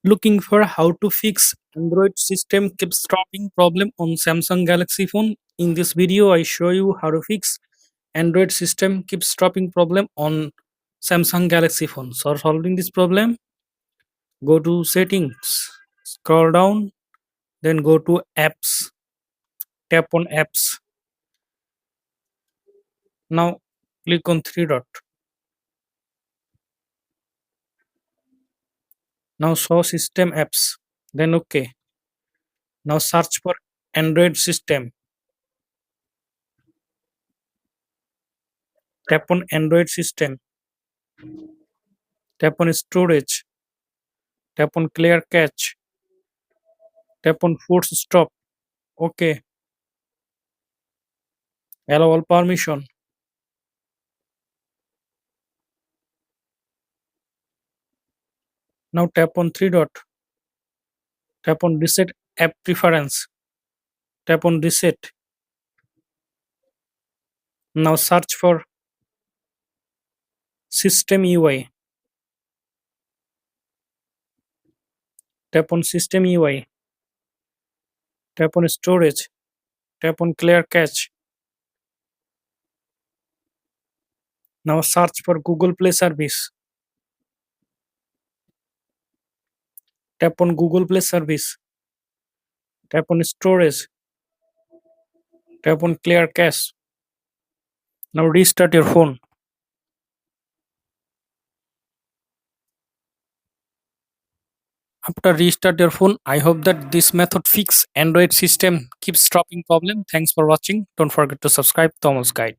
Looking for how to fix Android system keeps dropping problem on Samsung Galaxy phone. In this video, I show you how to fix Android system keeps dropping problem on Samsung Galaxy phone. So solving this problem, go to settings, scroll down, then go to apps, tap on apps. Now click on three dot. Now show system apps. Then OK. Now search for Android system. Tap on Android system. Tap on storage. Tap on clear cache. Tap on force stop. OK. Allow all permission. Now tap on three dot. Tap on reset app preference. Tap on reset. Now search for system UI. Tap on system UI. Tap on storage. Tap on clear cache. Now search for Google Play service. Tap on Google Play service. Tap on storage. Tap on clear cache. Now restart your phone. After restart your phone, I hope that this method fix Android system keeps dropping problem. Thanks for watching. Don't forget to subscribe Thomas Guide.